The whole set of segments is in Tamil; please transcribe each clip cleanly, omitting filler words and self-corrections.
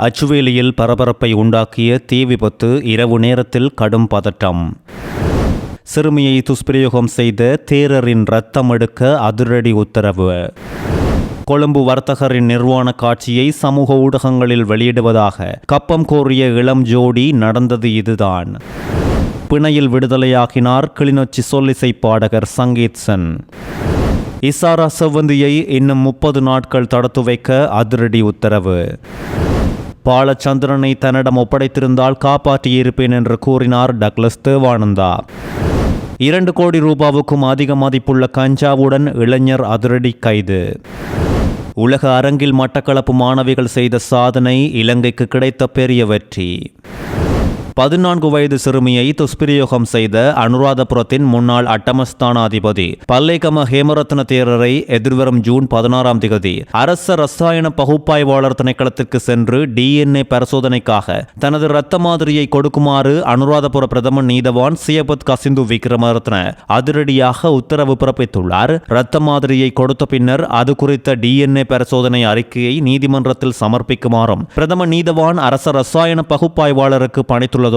அச்சுவேலியில் பரபரப்பை உண்டாக்கிய தீ விபத்து, இரவு நேரத்தில் கடும் பதட்டம். சிறுமியை துஷ்பிரயோகம் செய்த தேரரின் இரத்தம் எடுக்க அதிரடி உத்தரவு. கொழும்பு வர்த்தகரின் நிர்வாண காட்சியை சமூக ஊடகங்களில் வெளியிடுவதாக கப்பம் கோரிய இளம் ஜோடி. நடந்தது இதுதான். பிணையில் விடுதலையாகினார் கிளிநொச்சி சொல்லிசை பாடகர் சங்கீத்சன். இசாரா செவ்வந்தியை இன்னும் 30 நாட்கள் தடுத்து வைக்க அதிரடி உத்தரவு. பாலச்சந்திரனை தன்னிடம் ஒப்படைத்திருந்தால் காப்பாற்றியிருப்பேன் என்று கூறினார் டக்ளஸ் தேவானந்தா. 2 கோடி ரூபாவுக்கும் அதிக மதிப்புள்ள கஞ்சாவுடன் இளைஞர் அதிரடி கைது. உலக அரங்கில் மட்டக்களப்பு மாணவிகள் செய்த சாதனை, இலங்கைக்கு கிடைத்த பெரிய வெற்றி. 14 வயது சிறுமியை துஷ்பிரயோகம் செய்த அனுராதபுரத்தின் முன்னாள் அட்டமஸ்தானாதிபதி பல்லேகம ஹேமரத்ன தேரரை எதிர்வரும் ஜூன் 16ஆம் தேதி அரச ரசாயன பகுப்பாய்வாளர் திணைக்களத்திற்கு சென்று DNA பரிசோதனைக்காக தனது இரத்த மாதிரியை கொடுக்குமாறு அனுராதபுர பிரதம நீதவான் சியபத் கசிந்து விக்ரமரத்ன அதிரடியாக உத்தரவு பிறப்பித்துள்ளார். இரத்த மாதிரியை கொடுத்த பின்னர் அது குறித்த DNA பரிசோதனை அறிக்கையை நீதிமன்றத்தில் சமர்ப்பிக்குமாறும் பிரதம நீதவான் அரச ரசாயன பகுப்பாய்வாளருக்கு பணித்துள்ளதோடு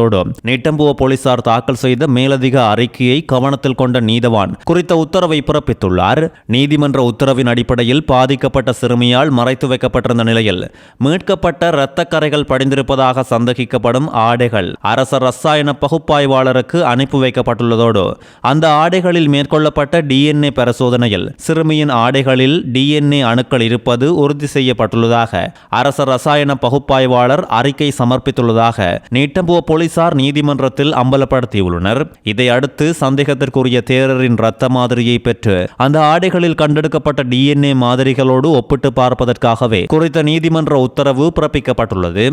நீட்டம்புவ போலீசார் தாக்கல் செய்த மேலதிக அறிக்கையை கவனத்தில் கொண்ட நீதவான் குறித்த உத்தரவை பிறப்பித்துள்ளார். நீதிமன்ற உத்தரவின் அடிப்படையில் பாதிக்கப்பட்ட சிறுமியால் மறைத்து வைக்கப்பட்டிருந்த நிலையில் மீட்கப்பட்ட இரத்த கரைகள் படிந்திருப்பதாக சந்தேகிக்கப்படும் ஆடைகள் அரச ரசாயன பகுப்பாய்வாளருக்கு அனுப்பி வைக்கப்பட்டுள்ளதோடு அந்த ஆடைகளில் மேற்கொள்ளப்பட்ட DNA பரிசோதனையில் சிறுமியின் ஆடைகளில் DNA அணுக்கள் இருப்பது உறுதி செய்யப்பட்டுள்ளதாக அரச ரசாயன பகுப்பாய்வாளர் அறிக்கை சமர்ப்பித்துள்ளதாக நீட்டம்புவ போலீசார் நீதிமன்றத்தில் அம்பலப்படுத்தியுள்ளனர். இதையடுத்து சந்தேகத்திற்குரிய தேரரின் இரத்த மாதிரியை பெற்று அந்த ஆடைகளில் கண்டெடுக்கப்பட்ட DNA மாதிரிகளோடு ஒப்பிட்டு பார்ப்பதற்காகவே குறித்த நீதிமன்ற உத்தரவு பிறப்பிக்கப்பட்டுள்ளது.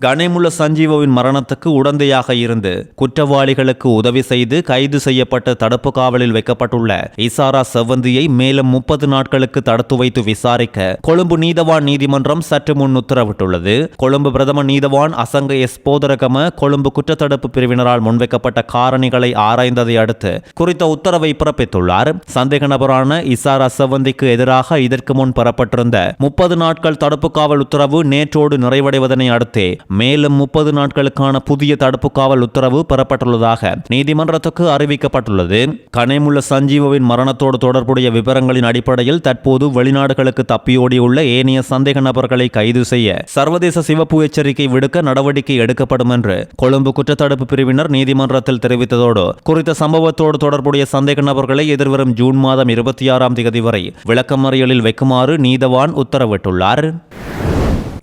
கணேமுல்ல சஞ்சீவவின் மரணத்துக்கு உடந்தையாக இருந்து குற்றவாளிகளுக்கு உதவி செய்து கைது செய்யப்பட்ட தடுப்பு காவலில் வைக்கப்பட்டுள்ள இசாரா செவ்வந்தியை மேலும் 30 நாட்களுக்கு தடுத்து வைத்து விசாரிக்க கொழும்பு நீதவான் நீதிமன்றம் சற்று முன் உத்தரவிட்டுள்ளது. கொழும்பு பிரதம நீதவான் அசங்க எஸ் போதரகம கொழும்பு குற்றத்தடுப்பு பிரிவினரால் முன்வைக்கப்பட்ட காரணிகளை ஆராய்ந்ததை அடுத்து குறித்த உத்தரவை பிறப்பித்துள்ளார். சந்தேக நபரான இசாரா செவ்வந்திக்கு எதிராக இதற்கு முன் பெறப்பட்டிருந்த 30 நாட்கள் தடுப்பு காவல் உத்தரவு நேற்றோடு நிறைவடைவதனை அடுத்தே மேலும் 30 நாட்களுக்கான புதிய தடுப்பு காவல் உத்தரவு பெறப்பட்டுள்ளதாக நீதிமன்றத்துக்கு அறிவிக்கப்பட்டுள்ளது. கணேமுல்ல சஞ்சீவவின் மரணத்தோடு தொடர்புடைய விவரங்களின் அடிப்படையில் தற்போது வெளிநாடுகளுக்கு தப்பியோடியுள்ள ஏனைய சந்தேக நபர்களை கைது செய்ய சர்வதேச சிவப்பு எச்சரிக்கை விடுக்க நடவடிக்கை எடுக்கப்படும் என்று கொழும்பு குற்றத்தடுப்பு பிரிவினர் நீதிமன்றத்தில் தெரிவித்ததோடு குறித்த சம்பவத்தோடு தொடர்புடைய சந்தேக நபர்களை எதிர்வரும் ஜூன் மாதம் 26ஆம் தேதி வரை விளக்கமறியலில் வைக்குமாறு நீதவான் உத்தரவிட்டுள்ளார்.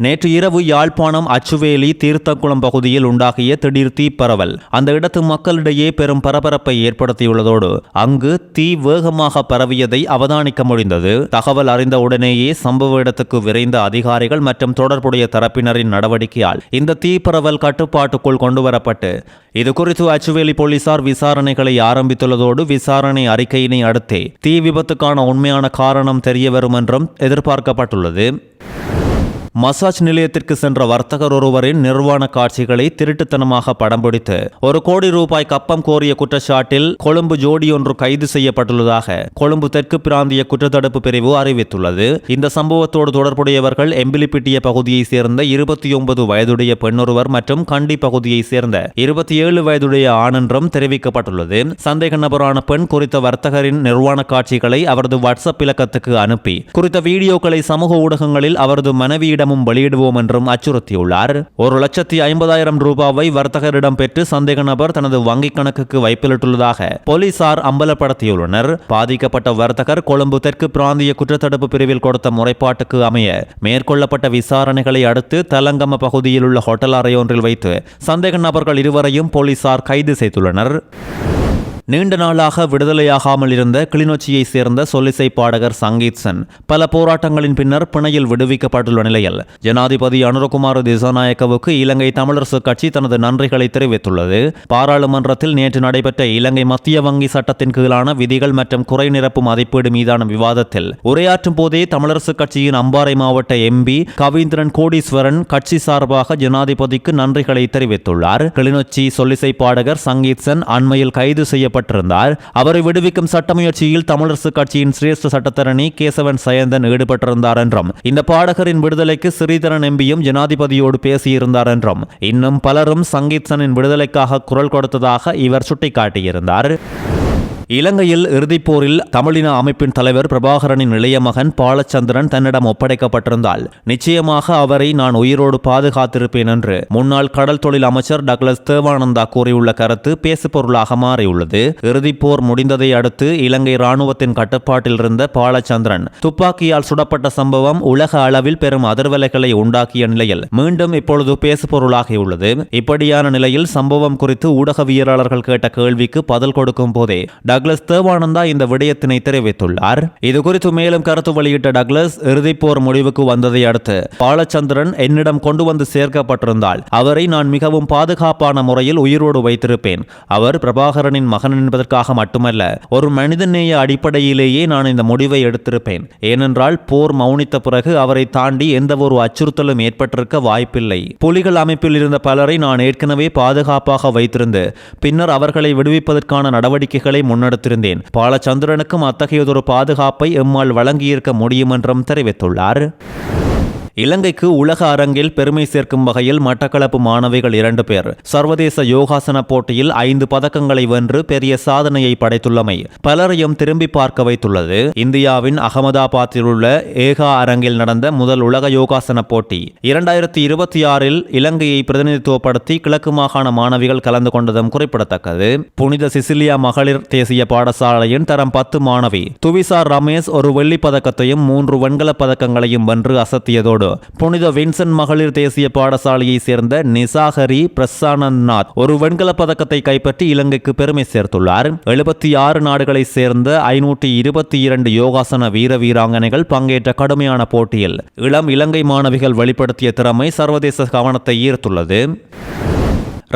நேற்று இரவு யாழ்ப்பாணம் அச்சுவேலி தீர்த்தக்குளம் பகுதியில் உண்டாகிய திடீர் தீப்பரவல் அந்த இடத்து மக்களிடையே பெரும் பரபரப்பை ஏற்படுத்தியுள்ளதோடு அங்கு தீ வேகமாக பரவியதை அவதானிக்க முடிந்தது. தகவல் அறிந்த உடனேயே சம்பவ இடத்துக்கு விரைந்த அதிகாரிகள் மற்றும் தொடர்புடைய தரப்பினரின் நடவடிக்கையால் இந்த தீப்பரவல் கட்டுப்பாட்டுக்குள் கொண்டுவரப்பட்டு இதுகுறித்து அச்சுவேலி போலீசார் விசாரணைகளை ஆரம்பித்துள்ளதோடு விசாரணை அறிக்கையினை அடுத்தே தீ விபத்துக்கான உண்மையான காரணம் தெரியவரும் என்றும் எதிர்பார்க்கப்பட்டுள்ளது. மசாஜ் நிலையத்திற்கு சென்ற வர்த்தகர் ஒருவரின் நிர்வாண காட்சிகளை திருட்டுத்தனமாக படம் பிடித்து 1 கோடி ரூபாய் கப்பம் கோரிய குற்றச்சாட்டில் கொழும்பு ஜோடியொன்று கைது செய்யப்பட்டுள்ளதாக கொழும்பு தெற்கு பிராந்திய குற்றத்தடுப்பு பிரிவு அறிவித்துள்ளது. இந்த சம்பவத்தோடு தொடர்புடையவர்கள் எம்பிலிப்பிட்டிய பகுதியைச் சேர்ந்த 29 வயதுடைய பெண்ணொருவர் மற்றும் கண்டி பகுதியைச் சேர்ந்த 27 வயதுடைய ஆண் என்றும் தெரிவிக்கப்பட்டுள்ளது. சந்தேக நபரான பெண் குறித்த வர்த்தகரின் நிர்வாண காட்சிகளை அவரது வாட்ஸ்அப் இலக்கத்துக்கு அனுப்பி குறித்த வீடியோக்களை சமூக ஊடகங்களில் அவரது மனைவியிடம் வெளியிடுவோம் என்றும் அச்சுறுத்தியுள்ளார். 1,50,000 ரூபாவை வர்த்தகரிடம் பெற்று சந்தேக நபர் தனது வங்கிக் கணக்குக்கு வைப்பிலிட்டுள்ளதாக போலீசார் அம்பலப்படுத்தியுள்ளனர். பாதிக்கப்பட்ட வர்த்தகர் கொழும்பு தெற்கு பிராந்திய குற்றத்தடுப்பு பிரிவில் கொடுத்த முறைப்பாட்டுக்கு அமைய மேற்கொள்ளப்பட்ட விசாரணைகளை அடுத்து தலங்கம பகுதியில் உள்ள ஹோட்டல் அறையொன்றில் வைத்து சந்தேக நபர்கள் இருவரையும் போலீசார் கைது செய்துள்ளனர். நீண்ட நாளாக விடுதலையாகாமல் இருந்த கிளிநொச்சியை சேர்ந்த சொல்லிசை பாடகர் சங்கீத்சன் பல போராட்டங்களின் பின்னர் பிணையில் விடுவிக்கப்பட்டுள்ள நிலையில் ஜனாதிபதி அனுரகுமார திசாநாயக்கவுக்கு இலங்கை தமிழரசு கட்சி தனது நன்றிகளை தெரிவித்துள்ளது. பாராளுமன்றத்தில் நேற்று நடைபெற்ற இலங்கை மத்திய வங்கி சட்டத்தின் கீழான விதிகள் மற்றும் குறை நிரப்பு மதிப்பீடு மீதான விவாதத்தில் உரையாற்றும் போதே தமிழரசு கட்சியின் அம்பாறை மாவட்ட MP கவீந்திரன் கோடீஸ்வரன் கட்சி சார்பாக ஜனாதிபதிக்கு நன்றிகளை தெரிவித்துள்ளார். கிளிநொச்சி சொல்லிசை பாடகர் சங்கீத்சன் அண்மையில் கைது செய்யப்பட்ட செய்யப்பட்டிருந்தார். அவரை விடுவிக்கும் சட்ட முயற்சியில் தமிழரசு கட்சியின் சிரேஷ்ட சட்டத்தரணி கேசவன் சயந்தன் ஈடுபட்டிருந்தார் என்றும் இந்த பாடகரின் விடுதலைக்கு ஸ்ரீதரன் எம்பியும் ஜனாதிபதியோடு பேசியிருந்தார் என்றும் இன்னும் பலரும் சங்கீத்சனின் விடுதலைக்காக குரல் கொடுத்ததாக இவர் சுட்டிக்காட்டியிருந்தார். இலங்கையில் இறுதிப்போரில் தமிழின அமைப்பின் தலைவர் பிரபாகரனின் இளைய மகன் பாலச்சந்திரன் தன்னிடம் ஒப்படைக்கப்பட்டிருந்தால் நிச்சயமாக அவரை நான் உயிரோடு பாதுகாத்திருப்பேன் என்று முன்னாள் கடல் தொழில் அமைச்சர் டக்ளஸ் தேவானந்தா கூறியுள்ள கருத்து பேசுபொருளாக மாறியுள்ளது. இறுதிப்போர் முடிந்ததை அடுத்து இலங்கை ராணுவத்தின் கட்டுப்பாட்டில் இருந்த பாலச்சந்திரன் துப்பாக்கியால் சுடப்பட்ட சம்பவம் உலக அளவில் பெரும் அதிர்வலைகளை உண்டாக்கிய நிலையில் மீண்டும் இப்பொழுது பேசுபொருளாகியுள்ளது. இப்படியான நிலையில் சம்பவம் குறித்து ஊடகவியலாளர்கள் கேட்ட கேள்விக்கு பதில் கொடுக்கும் போதே டக்ளஸ் தேவானந்தா இந்த விடயத்தினை தெரிவித்துள்ளார். இதுகுறித்து மேலும் கருத்து வெளியிட்ட டக்ளஸ், இறுதிப்போர் முடிவுக்கு வந்ததை அடுத்து பாலச்சந்திரன் என்னிடம் கொண்டு வந்து சேர்க்கப்பட்டிருந்தால் அவரை நான் மிகவும் பாதுகாப்பான முறையில் உயிரோடு வைத்திருப்பேன். அவர் பிரபாகரனின் மகன் என்பதற்காக மட்டுமல்ல, ஒரு மனிதநேய அடிப்படையிலேயே நான் இந்த முடிவை எடுத்திருப்பேன். ஏனென்றால் போர் மௌனித்த பிறகு அவரை தாண்டி எந்த ஒரு அச்சுறுத்தலும் ஏற்பட்டிருக்க வாய்ப்பில்லை. புலிகள் அமைப்பில் இருந்த பலரை நான் ஏற்கனவே பாதுகாப்பாக வைத்திருந்து பின்னர் அவர்களை விடுவிப்பதற்கான நடவடிக்கைகளை முன்னெடுத்திருந்தேன். பாலச்சந்திரனுக்கும் அத்தகையதொரு பாதுகாப்பை எம்மால் வழங்கியிருக்க முடியும் என்றும் தெரிவித்துள்ளார். இலங்கைக்கு உலக அரங்கில் பெருமை சேர்க்கும் வகையில் மட்டக்களப்பு மாணவிகள் 2 பேர் சர்வதேச யோகாசன போட்டியில் 5 பதக்கங்களை வென்று பெரிய சாதனையை படைத்துள்ளமை பலரையும் திரும்பி பார்க்க வைத்துள்ளது. இந்தியாவின் அகமதாபாத்தில் உள்ள ஏகா அரங்கில் நடந்த முதல் உலக யோகாசன போட்டி 2026இல் இலங்கையை பிரதிநிதித்துவப்படுத்தி கிழக்கு மாகாண மாணவிகள் கலந்து கொண்டதும் குறிப்பிடத்தக்கது. புனித சிசிலியா மகளிர் தேசிய பாடசாலையின் தரம் 10 மாணவி துவிசார் ரமேஷ் ஒரு வெள்ளிப் பதக்கத்தையும் 3 வெண்கலப் பதக்கங்களையும் வென்று அசத்தியதோடு புனித வின்சென்ட் மகளிர் தேசிய பாடசாலையை சேர்ந்த நிசாகரி பிரசானந்த்நாத் ஒரு வெண்கலப் பதக்கத்தை கைப்பற்றி இலங்கைக்கு பெருமை சேர்த்துள்ளார். 76 நாடுகளை சேர்ந்த 522 யோகாசன வீர வீராங்கனைகள் பங்கேற்ற கடுமையான போட்டியில் இளம் இலங்கை மாணவிகள் வெளிப்படுத்திய திறமை சர்வதேச கவனத்தை ஈர்த்துள்ளது.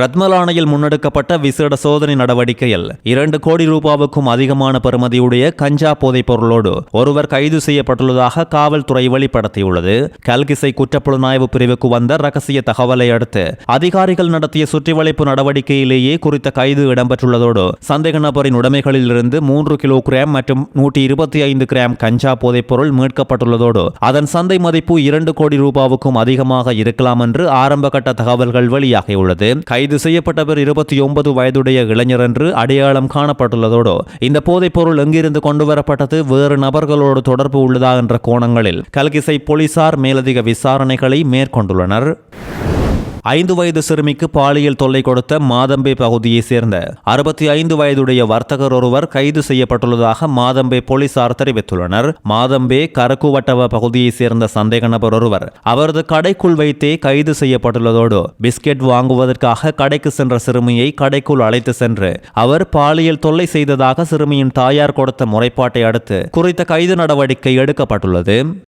ரத்மலானையில் முன்னெடுக்கப்பட்ட விசேட சோதனை நடவடிக்கையில் 2 கோடி ரூபாவுக்கும் அதிகமான பெறுமதியுடைய கஞ்சா போதைப் பொருளோடு ஒருவர் கைது செய்யப்பட்டுள்ளதாக காவல்துறை வெளிப்படுத்தியுள்ளது. கல்கிசை குற்றப்புலனாய்வு பிரிவுக்கு வந்த ரகசிய தகவலை அடுத்து அதிகாரிகள் நடத்திய சுற்றிவளைப்பு நடவடிக்கையிலேயே குறித்த கைது இடம்பெற்றுள்ளதோடு சந்தேக நபரின் உடைமைகளில் இருந்து 3 கிலோகிராம் மற்றும் 125 கிராம் கஞ்சா போதைப் பொருள் மீட்கப்பட்டுள்ளதோடு அதன் சந்தை மதிப்பு 2 கோடி ரூபாவுக்கும் அதிகமாக இருக்கலாம் என்று ஆரம்பகட்ட தகவல்கள் வெளியாகியுள்ளது. கைது செய்யப்பட்டவர் 29 வயதுடைய இளைஞர் என்று அடையாளம் காணப்பட்டுள்ளதோடு இந்த போதைப் பொருள் எங்கிருந்து கொண்டுவரப்பட்டது, வேறு நபர்களோடு தொடர்பு உள்ளதா என்ற கோணங்களில் கல்கிசை போலீசார் மேலதிக விசாரணைகளை மேற்கொண்டுள்ளனர். 5 வயது சிறுமிக்கு பாலியல் தொல்லை கொடுத்த மாதம்பே பகுதியைச் சேர்ந்த 65 வயதுடைய வர்த்தகர் ஒருவர் கைது செய்யப்பட்டுள்ளதாக மாதம்பே போலீசார் தெரிவித்துள்ளனர். மாதம்பே கரக்குவட்டவ பகுதியைச் சேர்ந்த சந்தேக நபர் ஒருவர் அவரது கடைக்குள் வைத்தே கைது செய்யப்பட்டுள்ளதோடு பிஸ்கெட் வாங்குவதற்காக கடைக்கு சென்ற சிறுமியை கடைக்குள் அழைத்து சென்று அவர் பாலியல் தொல்லை செய்ததாக சிறுமியின் தாயார் கொடுத்த முறைப்பாட்டை அடுத்து குறித்த கைது நடவடிக்கை எடுக்கப்பட்டுள்ளது.